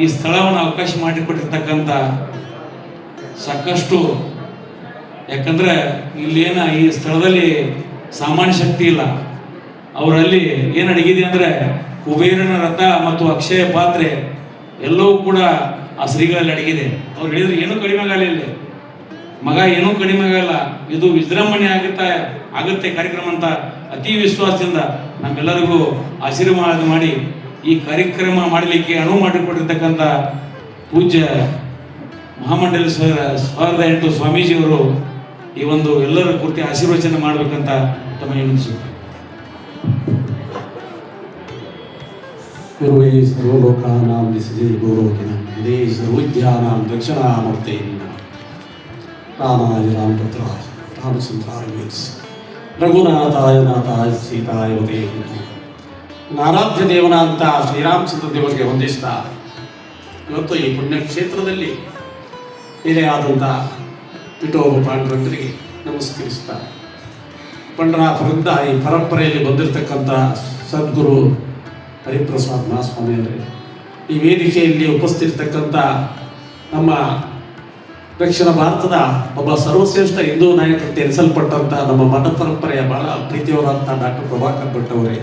ಈ ಸ್ಥಳವನ್ನು ಅವಕಾಶ ಮಾಡಿಕೊಟ್ಟಿರ್ತಕ್ಕಂಥ ಸಾಕಷ್ಟು, ಯಾಕಂದ್ರೆ ಇಲ್ಲೇನ ಈ ಸ್ಥಳದಲ್ಲಿ ಸಾಮಾನ್ಯ ಶಕ್ತಿ ಇಲ್ಲ. ಅವರಲ್ಲಿ ಏನು ಅಡಗಿದೆ ಅಂದರೆ ಕುಬೇರನ ರಥ ಮತ್ತು ಅಕ್ಷಯ ಪಾತ್ರೆ ಎಲ್ಲವೂ ಕೂಡ ಆ ಶ್ರೀಗಳಲ್ಲಿ ಅಡಗಿದೆ. ಅವ್ರು ಹೇಳಿದ್ರೆ ಏನೂ ಕಡಿಮೆ ಆಗಲ್ಲ, ಇಲ್ಲಿ ಮಗ ಏನೂ ಕಡಿಮೆ ಆಗಲ್ಲ, ಇದು ವಿಜೃಂಭಣೆ ಆಗುತ್ತೆ ಕಾರ್ಯಕ್ರಮ ಅಂತ ಅತಿ ವಿಶ್ವಾಸದಿಂದ ನಮ್ಮೆಲ್ಲರಿಗೂ ಆಶೀರ್ವಾದ ಮಾಡಿ ಈ ಕಾರ್ಯಕ್ರಮ ಮಾಡಲಿಕ್ಕೆ ಅನುವು ಮಾಡಿಕೊಟ್ಟಿರ್ತಕ್ಕಂಥ ಪೂಜ್ಯ ಮಹಾಮಂಡಲ 1008 ಸ್ವಾಮೀಜಿಯವರು ಈ ಒಂದು ಎಲ್ಲರ ಕುರಿತು ಆಶೀರ್ವಚನ ಮಾಡಬೇಕಂತ ತಮಗೆ ವಿನಂತಿಸುತ್ತೇನೆ. ಗುರುವೇ ಸರ್ವಲೋಕಾನಾಂ ವಿಸಜೇ ಗೋರೋಕಿನಂ ಇದೇ ಸರ್ವವಿದ್ಯಾನಾಂ ದಕ್ಷಿಣಾಮೂರ್ತೇನ ರಾಮಾಯ ರಾಮಪುತ್ರಾಯ ರಾಮಚಂದ್ರಾಯ ವೇತ್ಸ ರಘುನಾಥಾಯ ನಾಥಾಯ ಸೀತಾಯ ವದೇ ಆರಾಧ್ಯ ದೇವನಾಂತ ಶ್ರೀರಾಮಚಂದ್ರ ದೇವರಿಗೆ ವಂದಿಸ್ತಾ ಇವತ್ತು ಈ ಪುಣ್ಯಕ್ಷೇತ್ರದಲ್ಲಿ ಹಿರಿಯಾದಂಥ ವಿಠೋಬ ಪಾಂಡುರಂಗರಿಗೆ ನಮಸ್ಕರಿಸ್ತಾ ಪಂಡರಾಪುರದಿಂದ ಈ ಪರಂಪರೆಯಲ್ಲಿ ಬಂದಿರತಕ್ಕಂಥ ಸದ್ಗುರು ಹರಿಪ್ರಸಾದ್ ಮಹಾಸ್ವಾಮಿಯವರೇ, ಈ ವೇದಿಕೆಯಲ್ಲಿ ಉಪಸ್ಥಿತಕ್ಕಂಥ ನಮ್ಮ ದಕ್ಷಿಣ ಭಾರತದ ಒಬ್ಬ ಸರ್ವಶ್ರೇಷ್ಠ ಹಿಂದೂ ನಾಯಕತೆ ಎನಿಸಲ್ಪಟ್ಟಂಥ ನಮ್ಮ ಮಠ ಪರಂಪರೆಯ ಬಹಳ ಪ್ರೀತಿಯವರಂಥ ಡಾಕ್ಟರ್ ಪ್ರಭಾಕರ್ ಭಟ್ ಅವರೇ,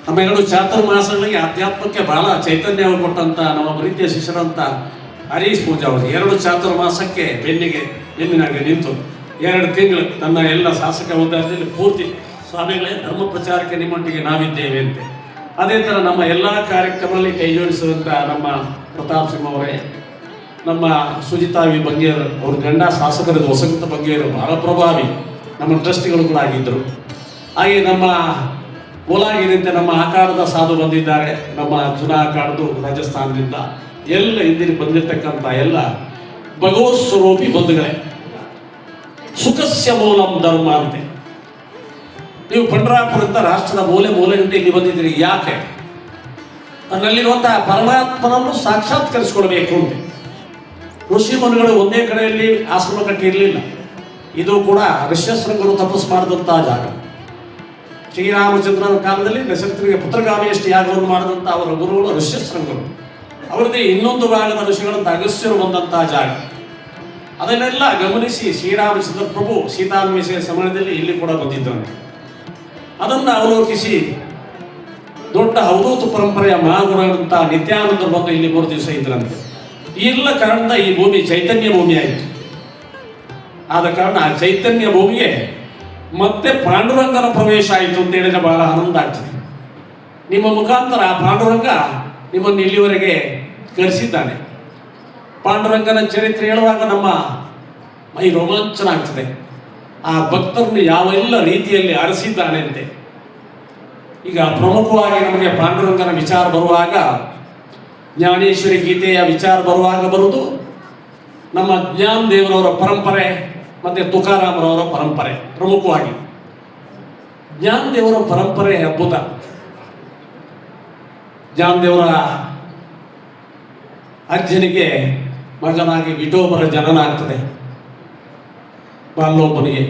ನಮ್ಮ 2 ಚಾತುರ್ಮಾಸಗಳಿಗೆ ಆಧ್ಯಾತ್ಮಕ್ಕೆ ಬಹಳ ಚೈತನ್ಯ ಕೊಟ್ಟಂಥ ನಮ್ಮ ಪ್ರೀತಿಯ ಶಿಷ್ಯರಂಥ ಹರೀಶ್ ಪೂಜಾ ಅವರು 2 ಚಾತುರ್ಮಾಸಕ್ಕೆ ಬೆನ್ನಿನಾಗೆ ನಿಂತು 2 ತಿಂಗಳು ತನ್ನ ಎಲ್ಲ ಶಾಸಕ ಅವಧಾನದಲ್ಲಿ ಪೂರ್ತಿ ಸ್ವಾಮಿಗಳೇ ಧರ್ಮ ಪ್ರಚಾರಕ್ಕೆ ನಿಮ್ಮೊಟ್ಟಿಗೆ ನಾವಿದ್ದೇವೆ ಅಂತೆ. ಅದೇ ಥರ ನಮ್ಮ ಎಲ್ಲ ಕಾರ್ಯಕ್ರಮದಲ್ಲಿ ಕೈ ಜೋಡಿಸುವಂಥ ನಮ್ಮ ಪ್ರತಾಪ್ ಸಿಂಹ ಅವರೇ, ನಮ್ಮ ಸುಜಿತಾ ವಿ ಬಂಗೇರು ಅವ್ರ ಗಂಡ ಶಾಸಕರದ ವಸಂತ ಬಂಗೇರು ಬಹಳ ಪ್ರಭಾವಿ ನಮ್ಮ ಟ್ರಸ್ಟಿಗಳು ಕೂಡ ಆಗಿದ್ದರು. ಹಾಗೆ ನಮ್ಮ ಓಲಾಗಿನಿಂದ ನಮ್ಮ ಆಕಾರದ ಸಾಧು ಬಂದಿದ್ದಾರೆ, ನಮ್ಮ ಜುನಾ ಆಕಾರದು ರಾಜಸ್ಥಾನದಿಂದ ಎಲ್ಲ ಹಿಂದಿನ ಬಂದಿರತಕ್ಕಂಥ ಎಲ್ಲ ಭಗವತ್ ಸ್ವರೂಪಿ ಬಂಧುಗಳೇ, ಸುಖಸ್ಯ ಮೂಲಂ ಧರ್ಮ ಅಂತೆ. ನೀವು ಪಂಡರಾಪುರದಿಂದ ರಾಷ್ಟ್ರದ ಮೂಲೆಗಂಟೆ ಇಲ್ಲಿ ಬಂದಿದ್ದೀರಿ, ಯಾಕೆ? ನನ್ನಲ್ಲಿರುವಂತಹ ಪರಮಾತ್ಮನನ್ನು ಸಾಕ್ಷಾತ್ಕರಿಸಿಕೊಳ್ಬೇಕು ಅಂತೆ. ಋಷಿ ಮುನಿಗಳು ಒಂದೇ ಕಡೆಯಲ್ಲಿ ಆಶ್ರಮ ಕಟ್ಟಿರಲಿಲ್ಲ. ಇದು ಕೂಡ ಋಷ್ಯಶೃಂಗರು ತಪಸ್ಸು ಮಾಡಿದಂತಹ ಜಾಗ. ಶ್ರೀರಾಮಚಂದ್ರನ ಕಾಲದಲ್ಲಿ ದಶರಥನಿಗೆ ಪುತ್ರಗಾಮಿಯಷ್ಟು ಯಾಗವನ್ನು ಮಾಡಿದಂಥ ಅವರ ಗುರುಗಳು ಋಷ್ಯಶೃಂಗರು. ಅವರದೇ ಇನ್ನೊಂದು ಭಾಗದ ಋಷಿಗಳಂತ ಅಗಸ್ತ್ಯರು ಬಂದಂತಹ ಜಾಗ. ಅದನ್ನೆಲ್ಲ ಗಮನಿಸಿ ಶ್ರೀರಾಮಚಂದ್ರ ಪ್ರಭು ಸೀತಾನ್ವೇಷಣೆ ಸಮಯದಲ್ಲಿ ಇಲ್ಲಿ ಕೂಡ ಬಂದಿದ್ರಂತೆ. ಅದನ್ನು ಅವಲೋಕಿಸಿ ದೊಡ್ಡ ಅವಧೂತ ಪರಂಪರೆಯ ಮಹಾಗುರುಗಳಂತ ನಿತ್ಯಾನಂದರು ಬಂದು ಇಲ್ಲಿ 3 ದಿವಸ ಇದ್ರಂತೆ. ಎಲ್ಲ ಕಾರಣದಿಂದ ಈ ಭೂಮಿ ಚೈತನ್ಯ ಭೂಮಿ ಆಯಿತು. ಆದ ಕಾರಣ ಆ ಚೈತನ್ಯ ಭೂಮಿಗೆ ಮತ್ತೆ ಪಾಂಡುರಂಗನ ಪ್ರವೇಶ ಆಯಿತು ಅಂತ ಹೇಳಿದ್ರೆ ಬಹಳ ಆನಂದ ಆಗ್ತದೆ. ನಿಮ್ಮ ಮುಖಾಂತರ ಪಾಂಡುರಂಗ ನಿಮ್ಮನ್ನು ಇಲ್ಲಿವರೆಗೆ ಕರೆಸಿದ್ದಾನೆ. ಪಾಂಡುರಂಗನ ಚರಿತ್ರೆ ಹೇಳುವಾಗ ನಮ್ಮ ಮೈ ರೋಮಾಂಚನ ಆಗ್ತದೆ. ಆ ಭಕ್ತರನ್ನು ಯಾವೆಲ್ಲ ರೀತಿಯಲ್ಲಿ ಅರಸಿದ್ದಾನೆ ಅಂತೆ. ಈಗ ಪ್ರಮುಖವಾಗಿ ನಮಗೆ ಪಾಂಡುರಂಗನ ವಿಚಾರ ಬರುವಾಗ ಜ್ಞಾನೇಶ್ವರಿ ಗೀತೆಯ ವಿಚಾರ ಬರುವುದು ನಮ್ಮ ಜ್ಞಾನ ದೇವರವರ ಪರಂಪರೆ ಮತ್ತು ತುಕಾರಾಮರವರ ಪರಂಪರೆ. ಪ್ರಮುಖವಾಗಿ ಜ್ಞಾನ ದೇವರ ಪರಂಪರೆ ಅದ್ಭುತ. ಜ್ಞಾನ ದೇವರ ಅಜ್ಜನಿಗೆ ಮಗನಾಗಿ ವಿಠೋಬರ ಜನನ ಆಗ್ತದೆ. ಬಾಲ್ಯೊಬ್ಬನಿಗೆ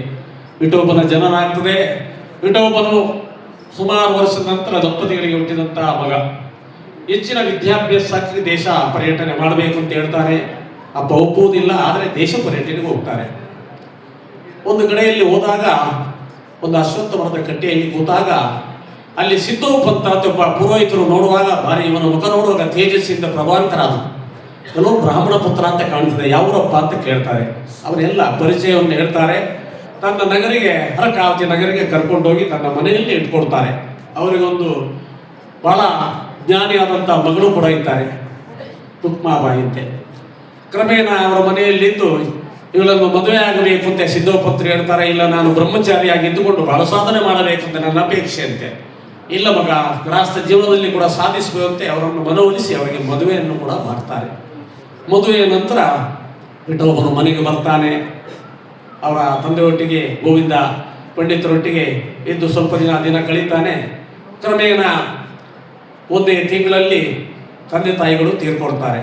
ವಿಠೋಬನ ಜನನ ಆಗ್ತದೆ. ವಿಠೋಬನು ಸುಮಾರು ವರ್ಷದ ನಂತರ ದಂಪತಿಗಳಿಗೆ ಹುಟ್ಟಿದಂತಹ ಮಗ. ಹೆಚ್ಚಿನ ವಿದ್ಯಾಭ್ಯಾಸಕ್ಕೆ ದೇಶ ಪರ್ಯಟನೆ ಮಾಡಬೇಕು ಅಂತ ಹೇಳ್ತಾರೆ. ಅಪ್ಪ ಒಪ್ಪುವುದಿಲ್ಲ, ಆದರೆ ದೇಶ ಪರ್ಯಟನೆಗೆ ಹೋಗ್ತಾರೆ. ಒಂದು ಕಡೆಯಲ್ಲಿ ಹೋದಾಗ ಒಂದು ಅಶ್ವತ್ಥ ಮರದ ಕಟ್ಟೆಯಲ್ಲಿ ಕೂತಾಗ ಅಲ್ಲಿ ಸಿದ್ದೋಪಂತ ಒಬ್ಬ ಪುರೋಹಿತರು ನೋಡುವಾಗ ಭಾರಿ ಇವನ ಮುಖ ನೋಡುವಾಗ ತೇಜಸ್ಸಿಂದ ಪ್ರಭಾವಿತರಾದರು. ಕೆಲವು ಬ್ರಾಹ್ಮಣ ಪುತ್ರ ಅಂತ ಕಾಣ್ತದೆ, ಯಾವರಪ್ಪ ಅಂತ ಕೇಳ್ತಾರೆ. ಅವರೆಲ್ಲ ಪರಿಚಯವನ್ನು ಹೇಳ್ತಾರೆ. ತನ್ನ ನಗರಿಗೆ ಹರಕಾವತಿ ನಗರಿಗೆ ಕರ್ಕೊಂಡೋಗಿ ತನ್ನ ಮನೆಯಲ್ಲಿ ಇಟ್ಕೊಡ್ತಾರೆ. ಅವರಿಗೊಂದು ಬಹಳ ಜ್ಞಾನಿಯಾದಂಥ ಮಗಳು ಕೂಡ ಇದ್ದಾರೆ, ರುಕ್ಮಾಬಾಯಿ ಅಂತೆ. ಕ್ರಮೇಣ ಅವರ ಮನೆಯಲ್ಲಿದ್ದು ಇವಳನ್ನು ಮದುವೆ ಆಗಬೇಕು ಅಂತ ಸಿದ್ದೋಪಂತರು ಹೇಳ್ತಾರೆ. ಇಲ್ಲ, ನಾನು ಬ್ರಹ್ಮಚಾರಿಯಾಗಿ ಇದ್ದುಕೊಂಡು ಬಹಳ ಸಾಧನೆ ಮಾಡಬೇಕು ಅಂತ ನನ್ನ ಅಪೇಕ್ಷೆ ಅಂತೆ. ಇಲ್ಲ ಮಗ, ಗೃಹಸ್ಥ ಜೀವನದಲ್ಲಿ ಕೂಡ ಸಾಧಿಸಬೇಕಂತೆ ಅವರನ್ನು ಮನವೊಲಿಸಿ ಅವರಿಗೆ ಮದುವೆಯನ್ನು ಕೂಡ ಮಾಡ್ತಾರೆ. ಮದುವೆಯ ನಂತರ ವಿಠೋಬನು ಮನೆಗೆ ಬರ್ತಾನೆ. ಅವರ ತಂದೆಯೊಟ್ಟಿಗೆ ಗೋವಿಂದ ಪಂಡಿತರೊಟ್ಟಿಗೆ ಇದ್ದು ಸ್ವಲ್ಪ ದಿನ ಕಳೀತಾನೆ. ಕ್ರಮೇಣ ಒಂದೇ ತಿಂಗಳಲ್ಲಿ ತಂದೆ ತಾಯಿಗಳು ತೀರ್ಕೊಡ್ತಾರೆ.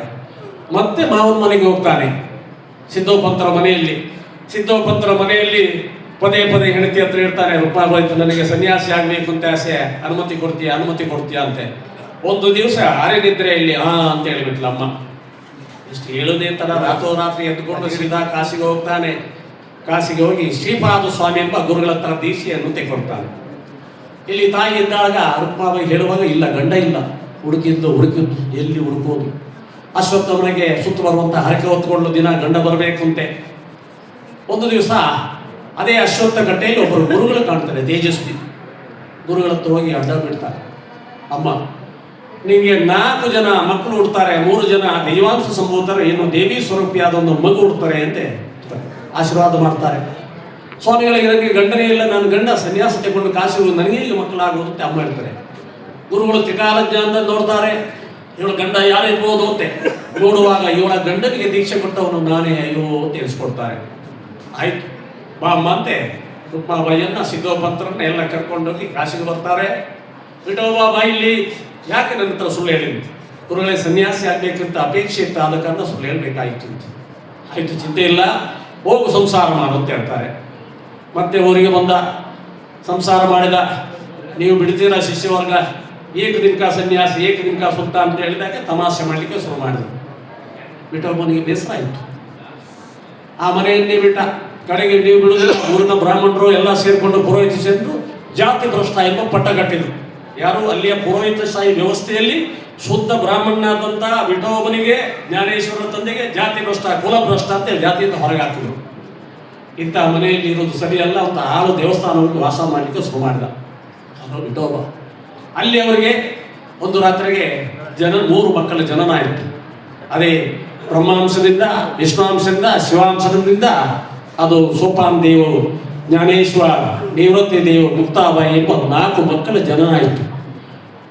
ಮತ್ತೆ ಮಾವನ ಮನೆಗೆ ಹೋಗ್ತಾನೆ ಸಿದ್ದೋಪಂತರ ಮನೆಯಲ್ಲಿ. ಸಿದ್ದೋಪಂತರ ಮನೆಯಲ್ಲಿ ಪದೇ ಹೆಂಡತಿ ಹತ್ರ ಇರ್ತಾನೆ, ರೂಪಾಯಿ ನನಗೆ ಸನ್ಯಾಸಿ ಆಗಬೇಕು ಅಂತ ಆಸೆ, ಅನುಮತಿ ಕೊಡ್ತೀಯಾ ಅಂತೆ. ಒಂದು ದಿವಸ ಅರೆನಿದ್ರೆಯಲ್ಲಿ ಅಂತ ಹೇಳಿಬಿಟ್ಲ ಅಮ್ಮ. ಇಷ್ಟು ಹೇಳುದೇ ತರ ರಾತ್ರೋರಾತ್ರಿ ಎದ್ದುಕೊಂಡು ಸೀದಾ ಕಾಶಿಗೆ ಹೋಗ್ತಾನೆ. ಕಾಶಿಗೆ ಹೋಗಿ ಶ್ರೀಪಾದ ಸ್ವಾಮಿ ಎಂಬ ಗುರುಗಳ ಹತ್ರ ದೀಕ್ಷೆಯನ್ನು ತೆಗೊಳ್ತಾನೆ. ಇಲ್ಲಿ ತಾಯಿ ಇದ್ದಾಗ ರುಕ್ಮಾಬಾಯಿ ಹೇಳುವಾಗ ಇಲ್ಲ, ಗಂಡ ಇಲ್ಲ, ಹುಡುಕಿದ್ದು ಎಲ್ಲಿ ಹುಡುಕೋದು. ಅಶ್ವತ್ಥಮನೆಗೆ ಸುತ್ತ ಬರುವಂಥ ಹರಕೆ ಹೊತ್ಕೊಂಡು ದಿನ ಗಂಡ ಬರಬೇಕಂತೆ. ಒಂದು ದಿವಸ ಅದೇ ಅಶ್ವತ್ಥ ಕಟ್ಟೆಯಲ್ಲಿ ಒಬ್ಬರು ಗುರುಗಳು ಕಾಣ್ತಾರೆ, ತೇಜಸ್ವಿ. ಗುರುಗಳ ಹತ್ರ ಹೋಗಿ ಅಡ್ಡ ಬಿಡ್ತಾರೆ. ಅಮ್ಮ, ನಿಮಗೆ 4 ಜನ ಮಕ್ಕಳು ಹುಡ್ತಾರೆ, 3 ಜನ ದೈವಾಂಶ ಸಂಭೂತರ, ಏನು ದೇವಿ ಸ್ವರೂಪಿಯಾದ ಒಂದು ಮಗು ಹುಡ್ತಾರೆ ಅಂತ ಆಶೀರ್ವಾದ ಮಾಡ್ತಾರೆ. ಸ್ವಾಮಿಗಳಿಗೆ ನನಗೆ ಗಂಡನೇ ಇಲ್ಲ, ನನ್ನ ಗಂಡ ಸನ್ಯಾಸ ತಗೊಂಡು ಕಾಶಿ ನನಗೆ ಈಗ ಮಕ್ಕಳಾಗೋದು ಅಂತ ಅಮ್ಮ ಹೇಳ್ತಾರೆ. ಗುರುಗಳು ತ್ರಿಕಾಲಜ್ಞಾನದಲ್ಲಿ ನೋಡ್ತಾರೆ, ಇವಳ ಗಂಡ ಯಾರಿರ್ಬೋದು ಅಂತೆ. ನೋಡುವಾಗ ಇವಳ ಗಂಡನಿಗೆ ದೀಕ್ಷೆ ಕೊಟ್ಟವನು ನಾನೇ, ಅಯ್ಯೋ ಅಂತ ಎನಿಸ್ಕೊಡ್ತಾರೆ. ಆಯ್ತು ಬಾ ಅಮ್ಮ ಅಂತೆ ರುಕ್ಮಾಬಾಯಿಯನ್ನ ಸಿದ್ದೋಪಂತ್ರನ್ನ ಎಲ್ಲ ಕರ್ಕೊಂಡೋಗಿ ಕಾಶಿಗೆ ಬರ್ತಾರೆ. ವಿಠೋಬಾ ಇಲ್ಲಿ ಯಾಕೆ ನನ್ನ ಹತ್ರ ಸುಳ್ಳು ಹೇಳಿದ್ವಿ, ಗುರುಗಳೇ ಸನ್ಯಾಸಿ ಆಗ್ಬೇಕಂತ ಅಪೇಕ್ಷೆ ಇತ್ತು, ಆದ ಕಾರಣ ಸುಳ್ಳು ಹೇಳ್ಬೇಕಾಯ್ತು. ಆಯ್ತು, ಚಿಂತೆ ಇಲ್ಲ, ಹೋಗು ಸಂಸಾರ ಮಾಡು ಅಂತ ಹೇಳ್ತಾರೆ. ಮತ್ತೆ ಊರಿಗೆ ಬಂದ, ಸಂಸಾರ ಮಾಡಿದ. ನೀವು ಬಿಡ್ತೀರಾ ಶಿಷ್ಯವರ್ಗ, ಏಕದಿನಕ ಸನ್ಯಾಸಿ ಏಕದಿನಕ ಸುತ್ತ ಅಂತ ಹೇಳಿದಾಗ ತಮಾಷೆ ಮಾಡಲಿಕ್ಕೆ ಶುರು ಮಾಡಿದ್ರು. ವಿಠೋಬನಿಗೆ ಬೇಸರ ಆಯಿತು. ಆ ಮನೆಯನ್ನೇ ಬಿಟ್ಟ. ಕಡೆಗೆ ನೀವು ಬಿಡುವುದಿಲ್ಲ, ಊರಿನ ಬ್ರಾಹ್ಮಣರು ಎಲ್ಲ ಸೇರಿಕೊಂಡು ಪುರೋಹಿತ ಸೇರಿದ್ರು ಜಾತಿ ಭ್ರಷ್ಟ ಎಂಬ ಪಟ್ಟ ಕಟ್ಟಿದ್ರು. ಯಾರು ಅಲ್ಲಿಯ ಪುರೋಹಿತಶಾಹಿ ವ್ಯವಸ್ಥೆಯಲ್ಲಿ ಶುದ್ಧ ಬ್ರಾಹ್ಮಣನಾದಂಥ ವಿಠೋಬನಿಗೆ ಜ್ಞಾನೇಶ್ವರ ತಂದೆಗೆ ಜಾತಿ ಭ್ರಷ್ಟ, ಕುಲ ಭ್ರಷ್ಟ ಅಂತ ಜಾತಿಯಿಂದ ಹೊರಗೆ ಹಾಕಿದ್ರು. ಇಂಥ ಮನೆಯಲ್ಲಿ ಇರೋದು ಸರಿಯಲ್ಲ ಅಂತ ಹಾಲು ದೇವಸ್ಥಾನವನ್ನು ವಾಸ ಮಾಡಲಿಕ್ಕೆ ಶುರು ಮಾಡಿದ ಅದು ವಿಠೋಬ. ಅಲ್ಲಿ ಅವರಿಗೆ ಒಂದು ರಾತ್ರಿಗೆ 3 ಮಕ್ಕಳ ಜನನ ಆಯಿತು. ಅದೇ ಬ್ರಹ್ಮಾಂಶದಿಂದ, ವಿಷ್ಣುವಂಶದಿಂದ, ಶಿವಾಂಶದಿಂದ ಅದು ಸೋಪಾನ್ ದೇವು, ಜ್ಞಾನೇಶ್ವರ, ನಿವೃತ್ತಿ ದೇವು, ಮುಕ್ತಾಬಾಯಿ ಎಂಬ 4 ಮಕ್ಕಳ ಜನನ ಆಯಿತು.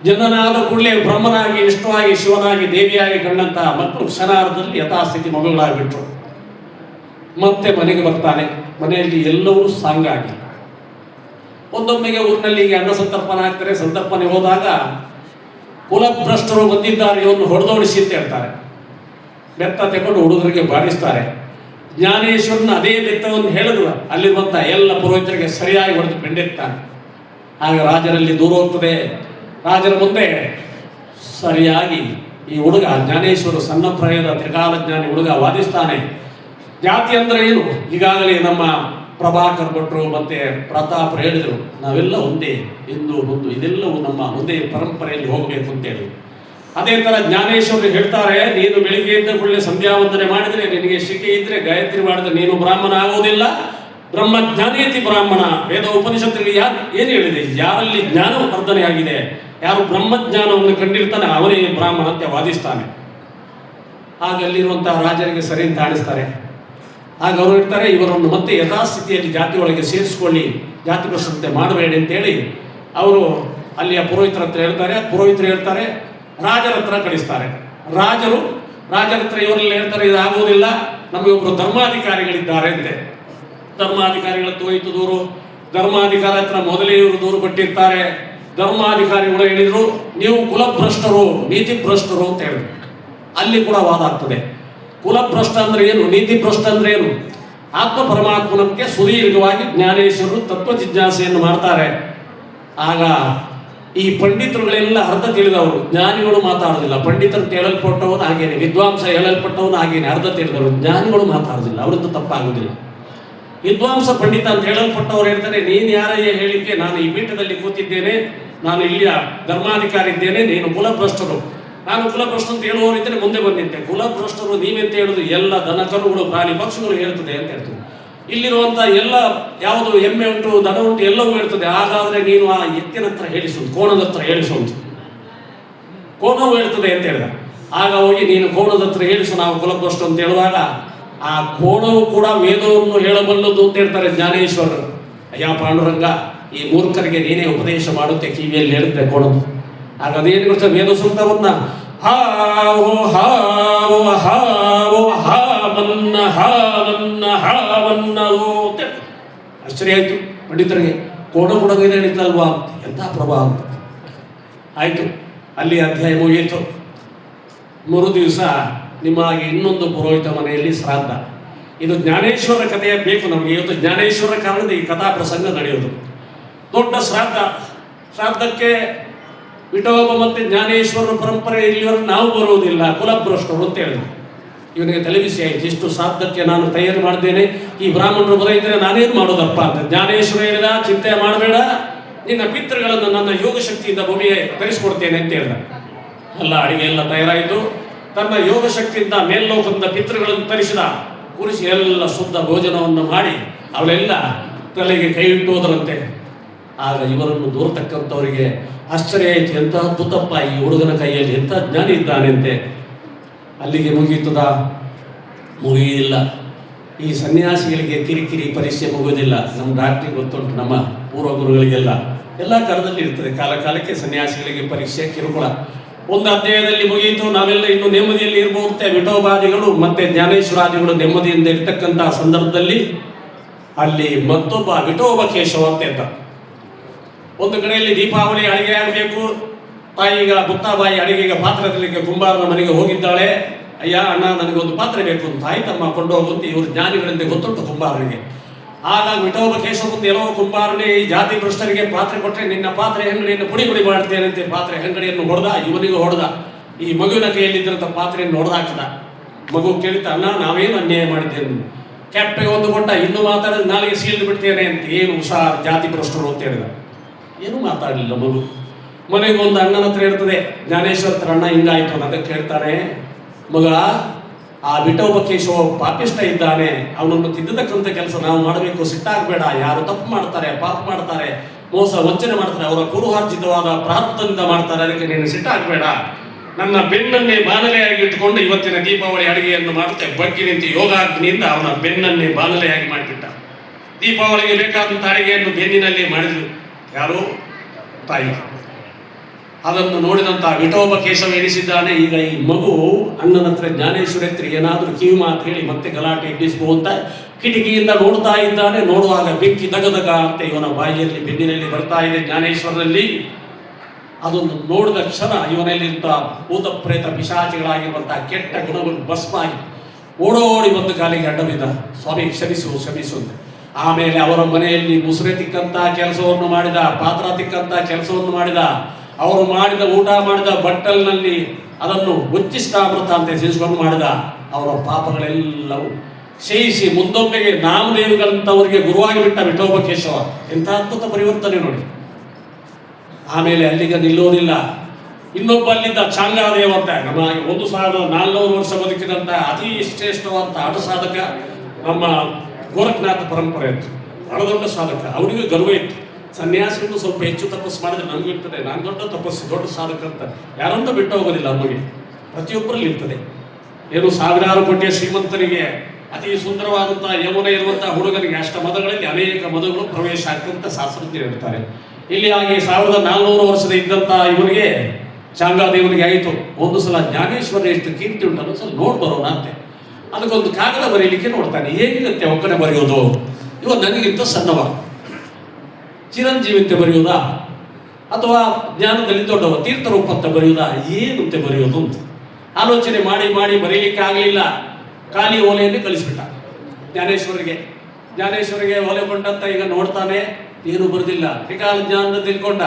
ಜನನ ಆದ ಕೂಡಲೇ ಬ್ರಹ್ಮನಾಗಿ, ವಿಷ್ಣುವಾಗಿ, ಶಿವನಾಗಿ, ದೇವಿಯಾಗಿ ಕಂಡಂತಹ ಮಕ್ಕಳು ಕ್ಷಣಾರ್ಧದಲ್ಲಿ ಯಥಾಸ್ಥಿತಿ ಮಗುಗಳಾಗ್ಬಿಟ್ರು. ಮತ್ತೆ ಮನೆಗೆ ಬರ್ತಾನೆ. ಮನೆಯಲ್ಲಿ ಎಲ್ಲವೂ ಸಾಂಗಾಗಿ. ಒಂದೊಮ್ಮೆಗೆ ಊರಿನಲ್ಲಿ ಈಗ ಅನ್ನ ಸಂತರ್ಪಣೆ ಆಗ್ತಾರೆ. ಸಂತರ್ಪಣೆ ಹೋದಾಗ ಕುಲಭ್ರಷ್ಟರು ಬಂದಿದ್ದಾರೆ, ಇವನು ಹೊಡೆದೋಡಿಸಿ ಅಂತ ಹೇಳ್ತಾರೆ. ಬೆತ್ತ ತಗೊಂಡು ಹುಡುಗರಿಗೆ ಬಾರಿಸ್ತಾರೆ. ಜ್ಞಾನೇಶ್ವರನ ಅದೇ ಬೆತ್ತವನ್ನು ಹೇಳಿದ್ರು ಅಲ್ಲಿರುವಂಥ ಎಲ್ಲ ಪುರೋಹಿತರಿಗೆ ಸರಿಯಾಗಿ ಹೊಡೆದು ಬೆಂಡೆತ್ತಾನೆ. ಆಗ ರಾಜರಲ್ಲಿ ದೂರ ಹೋಗ್ತದೆ. ರಾಜರ ಮುಂದೆ ಸರಿಯಾಗಿ ಈ ಹುಡುಗ ಜ್ಞಾನೇಶ್ವರ ಸಣ್ಣ ಪ್ರಾಯದ ತ್ರಿಕಾಲಜ್ಞಾನಿ ಹುಡುಗ ವಾದಿಸ್ತಾನೆ. ಜಾತಿ ಅಂದ್ರೆ ಏನು, ಈಗಾಗಲೇ ನಮ್ಮ ಪ್ರಭಾಕರ್ ಭಟ್ರು ಮತ್ತೆ ಪ್ರತಾಪ್ ಹೇಳಿದರು, ನಾವೆಲ್ಲ ಒಂದೇ, ಹಿಂದೂ ಬಂಧು, ಇದೆಲ್ಲವೂ ನಮ್ಮ ಒಂದೇ ಪರಂಪರೆಯಲ್ಲಿ ಹೋಗಬೇಕು ಅಂತೇಳಿ. ಅದೇ ತರ ಜ್ಞಾನೇಶ್ವರರು ಹೇಳ್ತಾರೆ, ನೀನು ಬೆಳಿಗ್ಗೆ ಎದ್ದ ಕೂಡಲೇ ಸಂಧ್ಯಾ ವಂದನೆ ಮಾಡಿದ್ರೆ, ನಿನಗೆ ಶಿಕೆ ಇದ್ರೆ ಗಾಯತ್ರಿ ಮಾಡಿದ್ರೆ ನೀನು ಬ್ರಾಹ್ಮಣ ಆಗುವುದಿಲ್ಲ. ಬ್ರಹ್ಮ ಜ್ಞಾನೇತಿ ಬ್ರಾಹ್ಮಣ. ವೇದ ಉಪನಿಷತ್ತಿಗೆ ಏನು ಹೇಳಿದೆ, ಯಾರಲ್ಲಿ ಜ್ಞಾನ ವರ್ಧನೆ ಆಗಿದೆ, ಯಾರು ಬ್ರಹ್ಮಜ್ಞಾನವನ್ನು ಕಂಡಿರ್ತಾನೆ ಅವನೇ ಬ್ರಾಹ್ಮಣ ಅಂತ ವಾದಿಸ್ತಾನೆ. ಆಗ ಅಲ್ಲಿರುವಂತಹ ರಾಜರಿಗೆ ಸರಿ ಅಂತ ಆಡಿಸ್ತಾರೆ. ಆಗ ಅವರು ಹೇಳ್ತಾರೆ, ಇವರನ್ನು ಮತ್ತೆ ಯಥಾಸ್ಥಿತಿಯಲ್ಲಿ ಜಾತಿ ಒಳಗೆ ಸೇರಿಸ್ಕೊಳ್ಳಿ, ಜಾತಿ ಪ್ರಶಂಸೆ ಮಾಡಬೇಡಿ ಅಂತೇಳಿ ಅವರು ಅಲ್ಲಿಯ ಪುರೋಹಿತರ ಹತ್ರ ಹೇಳ್ತಾರೆ. ಪುರೋಹಿತರು ಹೇಳ್ತಾರೆ, ರಾಜರ ಹತ್ರ ಕಳಿಸ್ತಾರೆ. ರಾಜರ ಹತ್ರ ಇವರೆಲ್ಲ ಹೇಳ್ತಾರೆ, ಇದಾಗುವುದಿಲ್ಲ, ನಮಗೆ ಒಬ್ಬರು ಧರ್ಮಾಧಿಕಾರಿಗಳಿದ್ದಾರೆ ಅಂತೆ. ಧರ್ಮಾಧಿಕಾರಿಗಳದ್ದು ಹೋಯಿತು ದೂರು. ಧರ್ಮಾಧಿಕಾರಿ ಹತ್ರ ಮೊದಲೇ ಇವರು ದೂರು ಕೊಟ್ಟಿರ್ತಾರೆ. ಧರ್ಮಾಧಿಕಾರಿಗಳು ಹೇಳಿದ್ರು, ನೀವು ಕುಲಭ್ರಷ್ಟರು, ನೀತಿ ಭ್ರಷ್ಟರು ಅಂತ ಹೇಳಿದ್ರು. ಅಲ್ಲಿ ಕೂಡ ವಾದ ಆಗ್ತದೆ. ಕುಲಭ್ರಷ್ಟ ಅಂದ್ರೆ ಏನು, ನೀತಿ ಭ್ರಷ್ಟ ಅಂದ್ರೆ ಏನು. ಆತ್ಮ ಪರಮಾತ್ಮನಕ್ಕೆ ಸುದೀರ್ಘವಾಗಿ ಜ್ಞಾನೇಶ್ವರರು ತತ್ವ ಜಿಜ್ಞಾಸೆಯನ್ನು ಮಾಡ್ತಾರೆ. ಆಗ ಈ ಪಂಡಿತರುಗಳೆಲ್ಲ ಅರ್ಧ ತಿಳಿದವರು, ಜ್ಞಾನಿಗಳು ಮಾತಾಡೋದಿಲ್ಲ. ಪಂಡಿತರು ಹೇಳಲ್ಪಟ್ಟವನು ಹಾಗೇನೆ, ವಿದ್ವಾಂಸ ಹೇಳಲ್ಪಟ್ಟವನು ಹಾಗೇನೆ ಅರ್ಧ ತಿಳಿದವರು. ಜ್ಞಾನಿಗಳು ಮಾತಾಡೋದಿಲ್ಲ, ಅವರದ್ದು ತಪ್ಪಾಗುವುದಿಲ್ಲ. ವಿದ್ವಾಂಸ ಪಂಡಿತ ಅಂತ ಹೇಳಲ್ಪಟ್ಟವ್ರು ಹೇಳ್ತಾರೆ, ನೀನು ಯಾರಯ್ಯ ಹೇಳಿಕೆ, ನಾನು ಈ ಪೀಠದಲ್ಲಿ ಕೂತಿದ್ದೇನೆ, ನಾನು ಇಲ್ಲಿಯ ಧರ್ಮಾಧಿಕಾರಿ ಇದ್ದೇನೆ, ನೀನು ಕುಲಭ್ರಷ್ಟರು. ನಾನು ಕುಲಭ್ರಷ್ಟ ಅಂತ ಹೇಳುವವರಿದ್ದರೆ ಮುಂದೆ ಬಂದಿದ್ದೆ. ಕುಲಭ್ರಷ್ಟರು ನೀವೆಂತ ಹೇಳುದು, ಎಲ್ಲ ದನ ಕರುಗಳು ಪ್ರಾಣಿ ಪಕ್ಷಿಗಳು ಹೇಳ್ತದೆ ಅಂತ ಹೇಳ್ತದೆ. ಇಲ್ಲಿರುವಂಥ ಎಲ್ಲ ಯಾವುದು ಎಮ್ಮೆ ಉಂಟು, ದನ ಉಂಟು, ಎಲ್ಲವೂ ಹೇಳ್ತದೆ. ಹಾಗಾದ್ರೆ ನೀನು ಆ ಎತ್ತಿನ ಹತ್ರ ಹೇಳಿಸುವುದು, ಕೋಣದ ಹತ್ರ ಹೇಳಿಸುವುದು, ಕೋಣವು ಹೇಳ್ತದೆ ಅಂತ ಹೇಳಿದ. ಆಗ ಹೋಗಿ ನೀನು ಕೋಣದ ಹತ್ರ ಹೇಳಿಸು, ನಾವು ಕುಲಭ್ರಷ್ಟ ಅಂತ ಹೇಳುವಾಗ ಆ ಕೋಣವು ಕೂಡ ವೇದವನ್ನು ಹೇಳಬಲ್ಲದು ಅಂತ ಹೇಳ್ತಾರೆ ಜ್ಞಾನೇಶ್ವರರು. ಅಯ್ಯ ಪಾಂಡುರಂಗ, ಈ ಮೂರ್ಖರಿಗೆ ನೀನೇ ಉಪದೇಶ ಮಾಡುತ್ತೆ ಕಿವಿಯಲ್ಲಿ ಹೇಳಿದ್ರೆ ಕೋಣವು. ಆಗ ಅದೇನು ಗೊತ್ತ, ವೇದ ಸೂಕ್ತವನ್ನ ಹಾವೋ ಹಾವೋ ಹಾವೋ ಹಾವನ್ನ ಹಾವನ್ನ ಹಾವನ್ನ ಅಂತ ಆಶ್ಚರ್ಯ ಆಯ್ತು ಪಂಡಿತರಿಗೆ. ಕೋಣ ಕೂಡ ವೇದ ಹೇಳಿದ್ದಲ್ವಾ, ಎಂಥ ಪ್ರಭಾವ. ಆಯ್ತು, ಅಲ್ಲಿ ಅಧ್ಯಾಯ ಮುಗಿಯಿತು. 3 ದಿವಸ ನಿಮಗೆ ಇನ್ನೊಂದು ಪುರೋಹಿತ ಮನೆಯಲ್ಲಿ ಶ್ರಾದ್ದ. ಇದು ಜ್ಞಾನೇಶ್ವರ ಕಥೆಯ ಬೇಕು ನಮಗೆ. ಇವತ್ತು ಜ್ಞಾನೇಶ್ವರ ಕಾರಣದ ಈ ಕಥಾ ಪ್ರಸಂಗ ನಡೆಯೋದು. ದೊಡ್ಡ ಶ್ರಾದ್ದಕ್ಕೆ ವಿಠೋಬ ಮತ್ತು ಜ್ಞಾನೇಶ್ವರರ ಪರಂಪರೆ ಇಲ್ಲಿವರೆಗೂ ನಾವು ಬರುವುದಿಲ್ಲ, ಕುಲಭ್ರಷ್ಟರು ಅಂತ ಹೇಳಿದ್ರು. ಇವನಿಗೆ ತಲೆಬಿಸಿ ಆಯ್ತು, ಇಷ್ಟು ಸಾಧ್ಯಕ್ಕೆ ನಾನು ತಯಾರು ಮಾಡಿದ್ದೇನೆ, ಈ ಬ್ರಾಹ್ಮಣರು ಬರೆಯಿದ್ರೆ ನಾನೇನು ಮಾಡೋದಪ್ಪ ಅಂತ. ಜ್ಞಾನೇಶ್ವರ ಹೇಳಿದ, ಚಿಂತೆ ಮಾಡಬೇಡ, ನಿನ್ನ ಪಿತೃಗಳನ್ನು ನನ್ನ ಯೋಗ ಶಕ್ತಿಯಿಂದ ಭೂಮಿಗೆ ತರಿಸ್ಕೊಡ್ತೇನೆ ಅಂತ ಹೇಳಿದ. ಎಲ್ಲ ಅಡಿಗೆ ಎಲ್ಲ ತಯಾರಾಯಿತು. ತನ್ನ ಯೋಗ ಶಕ್ತಿಯಿಂದ ಮೇಲ್ಲೋಕದಿಂದ ಪಿತೃಗಳನ್ನು ತರಿಸಿದ. ಕೂರಿಸಿ ಎಲ್ಲ ಶುದ್ಧ ಭೋಜನವನ್ನು ಮಾಡಿ ಅವಳೆಲ್ಲ ತಲೆಗೆ ಕೈ ಇಟ್ಟು ಹೋದರಂತೆ. ಆಗ ಇವರನ್ನು ದೂರತಕ್ಕಂಥವರಿಗೆ ಆಶ್ಚರ್ಯ ಆಯಿತು, ಎಂಥ ಅದ್ಭುತಪ್ಪ ಈ ಹುಡುಗನ ಕೈಯಲ್ಲಿ, ಎಂಥ ಜ್ಞಾನಿ ಇದ್ದಾನೆಂತೆ. ಅಲ್ಲಿಗೆ ಮುಗಿಯುತ್ತದ? ಮುಗಿಯಿಲ್ಲ. ಈ ಸನ್ಯಾಸಿಗಳಿಗೆ ಕಿರಿಕಿರಿ ಪರೀಕ್ಷೆ ಮುಗುವುದಿಲ್ಲ. ನಮ್ಮ ಡಾಕ್ಟ್ರಿಗೆ ಗೊತ್ತುಂಟು, ನಮ್ಮ ಪೂರ್ವ ಗುರುಗಳಿಗೆಲ್ಲ ಎಲ್ಲ ಕಾಲದಲ್ಲಿ ಇರ್ತದೆ. ಕಾಲ ಕಾಲಕ್ಕೆ ಸನ್ಯಾಸಿಗಳಿಗೆ ಪರೀಕ್ಷೆ ಕಿರುಕುಳ. ಒಂದು ಅಧ್ಯಾಯದಲ್ಲಿ ಮುಗಿಯಿತು, ನಾವೆಲ್ಲ ಇನ್ನು ನೆಮ್ಮದಿಯಲ್ಲಿ ಇರಬಹುದು. ವಿಠೋಬಾದಿಗಳು ಮತ್ತೆ ಜ್ಞಾನೇಶ್ವರಾದಿಗಳು ನೆಮ್ಮದಿಯಿಂದ ಇರ್ತಕ್ಕಂತಹ ಸಂದರ್ಭದಲ್ಲಿ ಅಲ್ಲಿ ಮತ್ತೊಬ್ಬ ವಿಠೋಬ ಕೇಶವ ಅಂತ ಇದ್ದ. ಒಂದು ಕಡೆಯಲ್ಲಿ ದೀಪಾವಳಿ ಅಡಿಗೆ ಆಗಬೇಕು, ತಾಯಿಗ ಮುಕ್ತಾಬಾಯಿ ಅಡಿಗೆಗೆ ಪಾತ್ರ ತರಲಿಕ್ಕೆ ಕುಂಬಾರನ ಮನೆಗೆ ಹೋಗಿದ್ದಾಳೆ. ಅಯ್ಯ ಅಣ್ಣ, ನನಗೊಂದು ಪಾತ್ರೆ ಬೇಕು ಅಂತ ತಾಯಿ ತಮ್ಮ ಕೊಂಡು ಹೋಗುವಂತೆ ಇವರು ಜ್ಞಾನಿಗಳಿಂದ ಗೊತ್ತುಂಟು ಕುಂಬಾರನಿಗೆ. ಆಗ ವಿಠೋಬ ಕೇಶವ ಮುಂದೆ ಎಲ್ಲೋ ಕುಂಬಾರನೇ ಈ ಜಾತಿ ಭ್ರಷ್ಟರಿಗೆ ಪಾತ್ರೆ ಕೊಟ್ಟರೆ ನಿನ್ನ ಪಾತ್ರೆ ಹೆಂಗಡಿಯನ್ನು ಪುಡಿ ಪುಡಿ ಮಾಡ್ತೇನಂತೆ. ಪಾತ್ರೆ ಹೆಂಗಡಿಯನ್ನು ಹೊಡೆದ, ಇವನಿಗೂ ಹೊಡೆದ. ಈ ಮಗುವಿನ ಕೈಯಲ್ಲಿದ್ದಂಥ ಪಾತ್ರೆಯನ್ನು ಹೊಡೆದಾಕ್ದ. ಮಗು ಕೇಳಿತ, ಅಣ್ಣ ನಾವೇನು ಅನ್ಯಾಯ ಮಾಡಿದ್ದೇನೆ? ಕೆಪ್ಪೆ ಒಂದು ಕೊಟ್ಟ, ಇನ್ನೂ ಮಾತಾಡಿದ ನಾಳೆಗೆ ಸೀಲ್ದು ಬಿಡ್ತೇನೆ ಅಂತ. ಏನು ಹುಷಾರ್ ಜಾತಿ ಭ್ರಷ್ಟರು ಅಂತ ಹೇಳಿದ. ಏನು ಮಾತಾಡಲಿಲ್ಲ ಮಗು. ಮನೆಗೆ ಒಂದು ಅಣ್ಣನ ಹತ್ರ ಇರ್ತದೆ, ಜ್ಞಾನೇಶ್ವರ ಹತ್ರ, ಅಣ್ಣ ಹಿಂಗಾಯ್ತು ಅದಕ್ಕೆ ಹೇಳ್ತಾನೆ, ಮಗ ಆ ವಿಠೋಬ ಕೇಶವ ಪಾಪಿಷ್ಟ ಇದ್ದಾನೆ, ಅವನನ್ನು ತಿದ್ದತಕ್ಕಂಥ ಕೆಲಸ ನಾವು ಮಾಡಬೇಕು, ಸಿಟ್ಟಾಗಬೇಡ. ಯಾರು ತಪ್ಪು ಮಾಡ್ತಾರೆ, ಪಾಪ ಮಾಡ್ತಾರೆ, ಮೋಸ ವಂಚನೆ ಮಾಡ್ತಾರೆ, ಅವರ ಪೂರ್ವಾರ್ಜಿತವಾದ ಪ್ರಾರ್ಥನೆಯಿಂದ ಮಾಡ್ತಾರೆ, ಅದಕ್ಕೆ ನೀನು ಸಿಟ್ಟಾಗಬೇಡ. ನನ್ನ ಬೆನ್ನನ್ನೇ ಬಾನಲೆಯಾಗಿ ಇಟ್ಟುಕೊಂಡು ಇವತ್ತಿನ ದೀಪಾವಳಿ ಅಡುಗೆಯನ್ನು ಮಾಡುತ್ತೆ. ಬಗ್ಗೆ ನಿಂತು ಯೋಗಾಗ್ನಿಯಿಂದ ಅವನ ಬೆನ್ನನ್ನೇ ಬಾನಲೆಯಾಗಿ ಮಾಡಿಬಿಟ್ಟ. ದೀಪಾವಳಿಗೆ ಬೇಕಾದಂಥ ಅಡುಗೆಯನ್ನು ಬೆನ್ನಿನಲ್ಲಿ ಮಾಡಿದ್ರು ಯಾರು? ತಾಯಿ. ಅದನ್ನು ನೋಡಿದಂಥ ವಿಠೋಬ ಕೇಶವ ಎಣಿಸಿದ್ದಾನೆ, ಈಗ ಈ ಮಗು ಅಣ್ಣನ ಹತ್ರ ಜ್ಞಾನೇಶ್ವರ ಹತ್ರ ಏನಾದರೂ ಕಿವಿ ಮಾತು ಹೇಳಿ ಮತ್ತೆ ಗಲಾಟೆ ಎಬ್ಬಿಸಬಹುದು ಅಂತ ಕಿಟಕಿಯಿಂದ ನೋಡ್ತಾ ಇದ್ದಾನೆ. ನೋಡುವಾಗ ಬೆಂಕಿ ದಗದಗ ಅಂತ ಇವನ ಬಾಯಿಯಲ್ಲಿ ಬೆನ್ನಿನಲ್ಲಿ ಬರ್ತಾ ಇದೆ ಜ್ಞಾನೇಶ್ವರನಲ್ಲಿ. ಅದನ್ನು ನೋಡಿದ ಕ್ಷಣ ಇವನಲ್ಲಿಂತ ಭೂತ ಪ್ರೇತ ಪಿಶಾಚಿಗಳಾಗಿರುವಂತಹ ಕೆಟ್ಟ ಗುಣಗಳು ಭಸ್ಮಾಗಿ ಓಡೋಡಿ ಬಂದು ಕಾಲಿಗೆ ಅಡ್ಡ ಬಿದ್ದ. ಸ್ವಾಮಿ ಕ್ಷಮಿಸು ಕ್ಷಮಿಸು ಅಂತ. ಆಮೇಲೆ ಅವರ ಮನೆಯಲ್ಲಿ ಮುಸುರೆ ತಿಕ್ಕಂತ ಕೆಲಸವನ್ನು ಮಾಡಿದ, ಪಾತ್ರ ತಿಕ್ಕಂತ ಕೆಲಸವನ್ನು ಮಾಡಿದ. ಅವರು ಮಾಡಿದ ಊಟ ಮಾಡಿದ ಬಟ್ಟಲಿನಲ್ಲಿ ಅದನ್ನು ಉಚ್ಚಿಷ್ಟಾಮೃತ ಅಂತ ಸೇರಿಸಿಕೊಂಡು ಮಾಡಿದ. ಅವರ ಪಾಪಗಳೆಲ್ಲವೂ ಕ್ಷಯಿಸಿ ಮುಂದೊಮ್ಮೆಗೆ ನಾಮದೇವಿಗಳಂತವರಿಗೆ ಗುರುವಾಗಿ ಬಿಟ್ಟ ವಿಠೋಬ ಕೇಶವ. ಎಂಥ ಅದ್ಭುತ ಪರಿವರ್ತನೆ ನೋಡಿ. ಆಮೇಲೆ ಅಲ್ಲಿಗೆ ನಿಲ್ಲೋದಿಲ್ಲ. ಇನ್ನೊಬ್ಬ ಅಲ್ಲಿದ್ದ ಚಾಂಗಾದೇವ ಅಂತ, ನಮ್ಮ 1400 ವರ್ಷ ಬದುಕಿದಂಥ ಅತಿ ಶ್ರೇಷ್ಠವಾದಂಥ ಹಠ ಸಾಧಕ ನಮ್ಮ ಗೋರಖನಾಥ ಪರಂಪರೆ ಇತ್ತು. ಬಹಳ ದೊಡ್ಡ ಸಾಧಕ. ಅವನಿಗೂ ಗರ್ವ ಇತ್ತು. ಸನ್ಯಾಸಿಗಳು ಸ್ವಲ್ಪ ಹೆಚ್ಚು ತಪಸ್ಸು ಮಾಡಿದ್ರೆ ನಮಗೂ ಇರ್ತದೆ, ನಾನು ದೊಡ್ಡ ತಪಸ್ಸು ದೊಡ್ಡ ಸಾಧಕ ಅಂತ ಯಾರೊಂದು ಬಿಟ್ಟು ಹೋಗೋದಿಲ್ಲ. ನಮಗೆ ಪ್ರತಿಯೊಬ್ಬರಲ್ಲಿ ಇರ್ತದೆ. ಏನು ಸಾವಿರಾರು ಕೋಟಿಯ ಶ್ರೀಮಂತರಿಗೆ ಅತಿ ಸುಂದರವಾದಂಥ ಯೌವನ ಇರುವಂಥ ಹುಡುಗನಿಗೆ ಅಷ್ಟ ಮದಗಳಲ್ಲಿ ಅನೇಕ ಮದಗಳು ಪ್ರವೇಶ ಆಗ್ತಂತ ಶಾಸ್ತ್ರಜ್ಞರು ಹೇಳ್ತಾರೆ. ಇಲ್ಲಿ ಹಾಗೆ 1400 ವರ್ಷದ ಇದ್ದಂಥ ಇವನಿಗೆ ಚಾಂಗಾದೇವನಿಗೆ ಆಯಿತು, ಒಂದು ಸಲ ಜ್ಞಾನೇಶ್ವರ ಎಷ್ಟು ಕೀರ್ತಿ ಉಂಟು ಅನ್ನೋ ಸಲ ನೋಡಿ ಬರೋಣ ಅಂತೆ. ಅದಕ್ಕೊಂದು ಕಾಗದ ಬರೀಲಿಕ್ಕೆ ನೋಡ್ತಾನೆ. ಹೇಗಿರುತ್ತೆ ಒಕ್ಕನೆ ಬರೆಯೋದು? ಇವ ನನಗಿಂತ ಸಣ್ಣವ, ಚಿರಂಜೀವಿಂತೆ ಬರೆಯುವುದಾ ಅಥವಾ ಜ್ಞಾನದಲ್ಲಿ ದೊಡ್ಡವ ತೀರ್ಥರೂಪಂತ ಬರೆಯುವುದಾ, ಏನಂತೆ ಬರೆಯೋದು ಅಂತ ಆಲೋಚನೆ ಮಾಡಿ ಮಾಡಿ ಬರೀಲಿಕ್ಕೆ ಆಗಲಿಲ್ಲ. ಖಾಲಿ ಓಲೆಯಲ್ಲಿ ಕಳಿಸ್ಬಿಟ್ಟ ಜ್ಞಾನೇಶ್ವರಿಗೆ ಓಲೆ ಕೊಂಡಂತ ಈಗ ನೋಡ್ತಾನೆ, ಏನು ಬರೆದಿಲ್ಲ. ತ್ರಿಕಾಲ ಜ್ಞಾನ ತಿಳ್ಕೊಂಡ.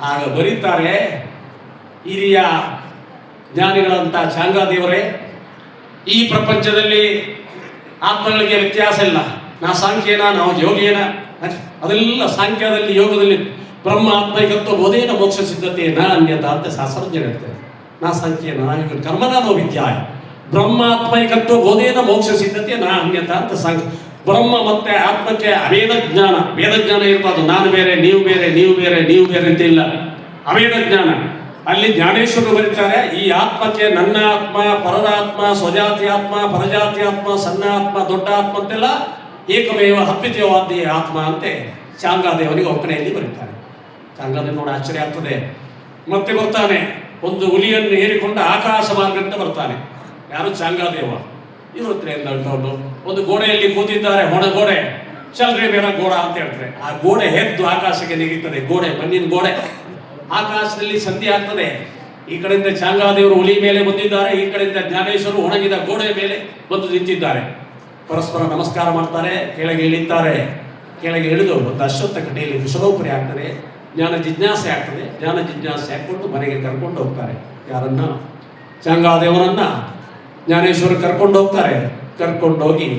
ಆಗ ಬರೀತಾರೆ, ಹಿರಿಯ ಜ್ಞಾನಿಗಳಂತ ಚಾಂಗಾದೇವರೇ, ಈ ಪ್ರಪಂಚದಲ್ಲಿ ಆತ್ಮಗಳಿಗೆ ವ್ಯತ್ಯಾಸ ಇಲ್ಲ. ನಾ ಸಾಂಖ್ಯೇನ, ನಾವು ಯೋಗೇನ, ಅದೆಲ್ಲ ಸಾಂಖ್ಯದಲ್ಲಿ ಯೋಗದಲ್ಲಿ ಬ್ರಹ್ಮ ಆತ್ಮೈಕತ್ವ ಬೋಧೇನ ಮೋಕ್ಷ ಸಿದ್ಧತೆ ನ ಅನ್ಯತ ಅಂತ ಶಾಸ್ತ್ರಜ್ಞರು ಹೇಳ್ತಾರೆ. ನಾ ಸಾಂಖ್ಯೇನ ಕರ್ಮನಾನೋ ವಿದ್ಯಾಯ ಬ್ರಹ್ಮಾತ್ಮೈಕತ್ವ ಬೋಧೇನ ಮೋಕ್ಷ ಸಿದ್ಧತೆ ನಾ ಅನ್ಯತ ಅಂತ ಸಾಂಖ್ಯ. ಬ್ರಹ್ಮ ಮತ್ತೆ ಆತ್ಮಕ್ಕೆ ಅವೇದ ಜ್ಞಾನ, ವೇದ ಜ್ಞಾನ ಇರ್ಬಾರ್ದು. ನಾನು ಬೇರೆ ನೀವು ಬೇರೆ, ನೀವು ಬೇರೆ ನೀವು ಬೇರೆ ಅಂತ ಇಲ್ಲ. ಅವೇದ ಜ್ಞಾನ. ಅಲ್ಲಿ ಜ್ಞಾನೇಶ್ವರರು ಬರೀತಾರೆ, ಈ ಆತ್ಮಕ್ಕೆ ನನ್ನ ಆತ್ಮ, ಪರರ ಆತ್ಮ, ಸ್ವಜಾತಿ ಆತ್ಮ, ಪರಜಾತಿ ಆತ್ಮ, ಸಣ್ಣ ಆತ್ಮ, ದೊಡ್ಡ ಆತ್ಮ ಅಂತೆಲ್ಲ ಏಕಮೇವ ಅದ್ವಿತೀಯವಾದ ಆತ್ಮ ಅಂತೆ ಚಾಂಗಾದೇವನಿಗೆ ಒಕ್ಕನೆಯಲ್ಲಿ ಬರೀತಾರೆ. ಚಾಂಗಾದೇವ ನೋಡಿ ಆಶ್ಚರ್ಯ ಆಗ್ತದೆ. ಮತ್ತೆ ಬರ್ತಾನೆ, ಒಂದು ಹುಲಿಯನ್ನು ಹೇರಿಕೊಂಡು ಆಕಾಶ ಮಾರ್ಗ ಅಂತ ಬರ್ತಾನೆ. ಯಾರು? ಚಾಂಗಾದೇವ. ಇವ್ರ ಹತ್ರ ಎಲ್ಲ ಒಂದು ಗೋಡೆಯಲ್ಲಿ ಕೂತಿದ್ದಾರೆ, ಹೊಣಗೋಡೆ. ಚಲ್ರಿ ಬೇರೆ ಗೋಡ ಅಂತ ಹೇಳ್ತಾರೆ. ಆ ಗೋಡೆ ಹೆದ್ದು ಆಕಾಶಕ್ಕೆ ನೆಗೀತದೆ. ಗೋಡೆ, ಮಣ್ಣಿನ ಗೋಡೆ. ಆಕಾಶದಲ್ಲಿ ಸಂಧಿ ಆಗ್ತದೆ. ಈ ಕಡೆಯಿಂದ ಚಾಂಗಾದೇವರು ಹುಲಿ ಮೇಲೆ ಬಂದಿದ್ದಾರೆ, ಈ ಕಡೆಯಿಂದ ಜ್ಞಾನೇಶ್ವರರು ಒಣಗಿದ ಗೋಡೆಯ ಮೇಲೆ ಬಂದು ನಿಂತಿದ್ದಾರೆ. ಪರಸ್ಪರ ನಮಸ್ಕಾರ ಮಾಡ್ತಾರೆ, ಕೆಳಗೆ ಇಳಿತಾರೆ. ಕೆಳಗೆ ಇಳಿದು ಒಂದು ಅಶ್ವತ್ಥ ಕಡೆಯಲ್ಲಿ ವಿಷರೋಪರಿ ಆಗ್ತಾರೆ. ಜ್ಞಾನ ಜಿಜ್ಞಾಸೆ ಆಗ್ತದೆ. ಜ್ಞಾನ ಜಿಜ್ಞಾಸೆ ಹಾಕ್ಕೊಂಡು ಮನೆಗೆ ಕರ್ಕೊಂಡು ಹೋಗ್ತಾರೆ. ಯಾರನ್ನ? ಚಾಂಗಾದೇವರನ್ನ ಜ್ಞಾನೇಶ್ವರ ಕರ್ಕೊಂಡು ಹೋಗ್ತಾರೆ. ಕರ್ಕೊಂಡೋಗಿ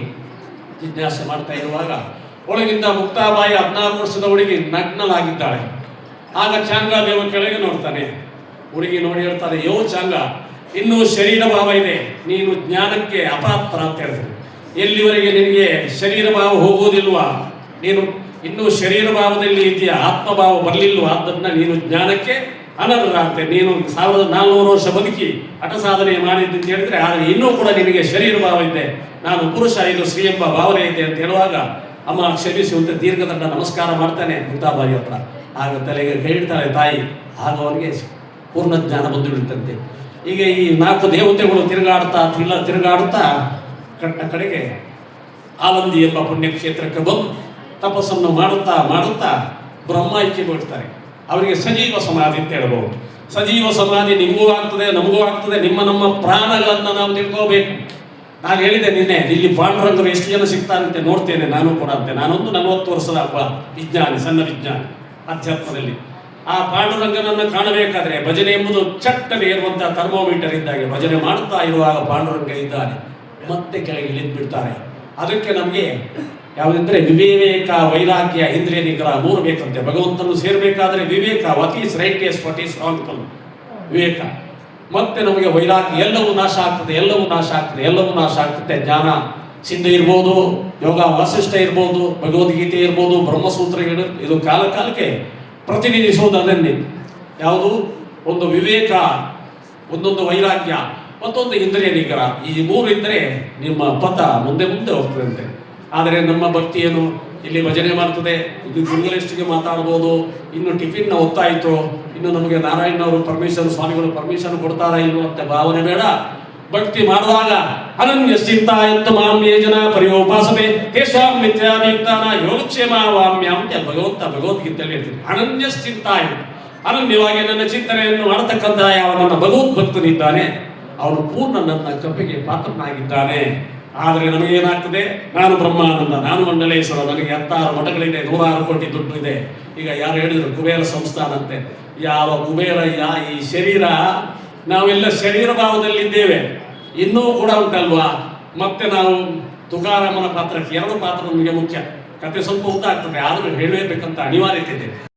ಜಿಜ್ಞಾಸೆ ಮಾಡ್ತಾ ಇರುವಾಗ ಒಳಗಿಂದ ಮುಕ್ತಾಬಾಯಿ 16 ವರ್ಷದ ಹುಡುಗಿ ನಗ್ನಲಾಗಿದ್ದಾಳೆ. ಆಗ ಚಾಂಗಾದೇವ ಕೆಳಗೆ ನೋಡ್ತಾನೆ. ಹುಡುಗಿ ನೋಡಿ ಹೇಳ್ತಾರೆ, ಯೋ ಚಾಂಗ, ಇನ್ನೂ ಶರೀರ ಭಾವ ಇದೆ, ನೀನು ಜ್ಞಾನಕ್ಕೆ ಅಪಾತ್ರ ಅಂತ ಹೇಳ್ತಾರೆ. ಎಲ್ಲಿವರೆಗೆ ನಿನಗೆ ಶರೀರ ಭಾವ ಹೋಗುವುದಿಲ್ವಾ, ನೀನು ಇನ್ನೂ ಶರೀರ ಭಾವದಲ್ಲಿ ಇದೆಯಾ, ಆತ್ಮಭಾವ ಬರಲಿಲ್ವಾ, ಅದನ್ನ ನೀನು ಜ್ಞಾನಕ್ಕೆ ಅನರ್ಹ ಅಂತೆ. ನೀನು 1400 ವರ್ಷ ಬದುಕಿ ಹಠ ಸಾಧನೆ ಮಾಡಿದ್ದು ಅಂತ ಹೇಳಿದ್ರೆ, ಆದರೆ ಇನ್ನೂ ಕೂಡ ನಿನಗೆ ಶರೀರ ಭಾವ ಇದೆ, ನಾನು ಪುರುಷ, ಇದು ಸ್ತ್ರೀ ಎಂಬ ಭಾವನೆ ಇದೆ ಅಂತ ಹೇಳುವಾಗ ಅಮ್ಮ ಕ್ಷಮಿಸಿ ಅಂತ ದೀರ್ಘದಂಡ ನಮಸ್ಕಾರ ಮಾಡ್ತಾನೆ ಮುಕ್ತಾಬಾಯಿ ಹತ್ರ. ಆಗ ತಲೆಗೆ ಕೈ ಇಡ್ತಾಳೆ ತಾಯಿ. ಆಗ ಅವನಿಗೆ ಪೂರ್ಣ ಜ್ಞಾನ ಬಂದುಬಿಡುತ್ತಂತೆ. ಈಗ ಈ 4 ದೇವತೆಗಳು ತಿರುಗಾಡುತ್ತಾ ಕಟ್ಟ ಕಡೆಗೆ ಆಲಂದಿ ಎಂಬ ಪುಣ್ಯಕ್ಷೇತ್ರಕ್ಕೆ ಬಂದು ತಪಸ್ಸನ್ನು ಮಾಡುತ್ತಾ ಬ್ರಹ್ಮೈಕ್ಯ ಬಿಡ್ತಾರೆ. ಅವರಿಗೆ ಸಜೀವ ಸಮಾಧಿ ಅಂತ ಹೇಳ್ಬೋದು. ಸಜೀವ ಸಮಾಧಿ ನಿಮಗೂ ಆಗ್ತದೆ, ನಮಗೂ ಆಗ್ತದೆ. ನಮ್ಮ ಪ್ರಾಣಗಳನ್ನು ನಾವು ತಿಳ್ಕೋಬೇಕು. ನಾನು ಹೇಳಿದೆ ನಿನ್ನೆ, ಇಲ್ಲಿ ಪಾಂಡುರಂಗರು ಎಷ್ಟು ಜನ ಸಿಗ್ತಾರಂತೆ ನೋಡ್ತೇನೆ ನಾನು ಕೂಡ ಅಂತೆ. ನಾನೊಂದು 40 ವರ್ಷದ ಒಬ್ಬ ವಿಜ್ಞಾನಿ, ಸಣ್ಣ ವಿಜ್ಞಾನಿ ಅಧ್ಯಾತ್ಮದಲ್ಲಿ. ಆ ಪಾಂಡುರಂಗನನ್ನು ಕಾಣಬೇಕಾದ್ರೆ ಭಜನೆ ಎಂಬುದು ಚಟ್ಟನೆ ಇರುವಂತಹ ಥರ್ಮೋಮೀಟರ್ ಇದ್ದಾಗೆ ಭಜನೆ ಮಾಡುತ್ತಾ ಇರುವಾಗ ಪಾಂಡುರಂಗ ಇದ್ದಾನೆ, ಮತ್ತೆ ಕೆಳಗೆ ಇಳಿದು ಬಿಡ್ತಾರೆ. ಅದಕ್ಕೆ ನಮಗೆ ಯಾವುದಂದ್ರೆ ವಿವೇಕ, ವೈರಾಗ್ಯ, ಇಂದ್ರಿಯ ನಿಗ್ರಹ 3 ಬೇಕಂತೆ. ಭಗವಂತನು ಸೇರಬೇಕಾದ್ರೆ ವಿವೇಕ, what is right as what is wrong, ವಿವೇಕ. ಮತ್ತೆ ನಮಗೆ ವೈರಾಗ್ಯ, ಎಲ್ಲವೂ ನಾಶ ಆಗ್ತದೆ. ಜ್ಞಾನ ಸಿದ್ಧ ಇರ್ಬೋದು, ಯೋಗ ವಾಸಿಷ್ಠ ಇರ್ಬೋದು, ಭಗವದ್ಗೀತೆ ಇರ್ಬೋದು, ಬ್ರಹ್ಮಸೂತ್ರಗಳು, ಇದು ಕಾಲಕ್ಕೆ ಪ್ರತಿನಿಧಿಸುವುದು ಅದನ್ನೇ. ಯಾವುದು? ಒಂದು ವಿವೇಕ, ಒಂದೊಂದು ವೈರಾಗ್ಯ, ಮತ್ತೊಂದು ಇಂದ್ರಿಯ ನಿಗ್ರಹ. ಈ 3 ಇದ್ದರೆ ನಿಮ್ಮ ಪಥ ಮುಂದೆ ಹೋಗ್ತದಂತೆ. ಆದರೆ ನಮ್ಮ ಭಕ್ತಿ ಏನು, ಇಲ್ಲಿ ಭಜನೆ ಮಾಡ್ತದೆ, ಇದು ಗುರುಗಳಿಷ್ಟಿಗೆ ಮಾತಾಡ್ಬೋದು, ಇನ್ನು ಟಿಫಿನ್ ಹೊತ್ತಾಯಿತು, ಇನ್ನು ನಮಗೆ ನಾರಾಯಣವರು ಸ್ವಾಮಿಗಳು ಪರ್ಮಿಷನ್ ಕೊಡ್ತಾರಾ ಇನ್ನು ಅಂತ ಭಾವನೆ ಬೇಡ. ಭಕ್ತಿ ಮಾಡುವಾಗ ಅನನ್ಯ ಚಿಂತಾಯಂತ ಮಾಮ್ಯೇ ಜನ ಪರ್ಯೋಪಾಸನೆ ತೇಷಾಂ ನಿತ್ಯಾನಿಯುಕ್ತಾನ ಯೋಗಕ್ಷೇಮ ವಾಮ್ಯ ಅಂತ ಭಗವದ್ಗೀತೆಯಲ್ಲಿ ಹೇಳ್ತೀನಿ. ಅನನ್ಯ ಚಿಂತಾಯಂತ, ಅನನ್ಯವಾಗಿ ನನ್ನ ಚಿಂತನೆಯನ್ನು ಮಾಡತಕ್ಕಂಥ ಯಾವ ನನ್ನ ಭಗವದ್ಭಕ್ತನಿದ್ದಾನೆ ಅವನು ಪೂರ್ಣ ನನ್ನ ಕೃಪೆಗೆ ಪಾತ್ರನಾಗಿದ್ದಾನೆ. ಆದರೆ ನಮಗೇನಾಗ್ತದೆ, ನಾನು ಬ್ರಹ್ಮಾನಂದ, ನಾನು ಮಂಡಲೇಶ್ವರ, ನನಗೆ 16 ಮಠಗಳಿದೆ, 106 ಕೋಟಿ ದುಡ್ಡು ಇದೆ. ಈಗ ಯಾರು ಹೇಳಿದ್ರು ಕುಬೇರ ಸಂಸ್ಥಾನ ಅಂತೆ. ಯಾವ ಕುಬೇರಯ್ಯ, ಈ ಶರೀರ, ನಾವೆಲ್ಲ ಶರೀರ ಭಾವದಲ್ಲಿದ್ದೇವೆ. ಇನ್ನೂ ಕೂಡ ಉಂಟಲ್ವಾ. ಮತ್ತೆ ನಾವು ತುಕಾರಾಮನ ಪಾತ್ರಕ್ಕೆ 2 ಪಾತ್ರ ನಮಗೆ ಮುಖ್ಯ. ಕತೆ ಸ್ವಲ್ಪ ಉದ್ದ ಆಗ್ತದೆ, ಆದರೂ ಹೇಳಬೇಕಂತ ಅನಿವಾರ್ಯತೆ ಇದೆ.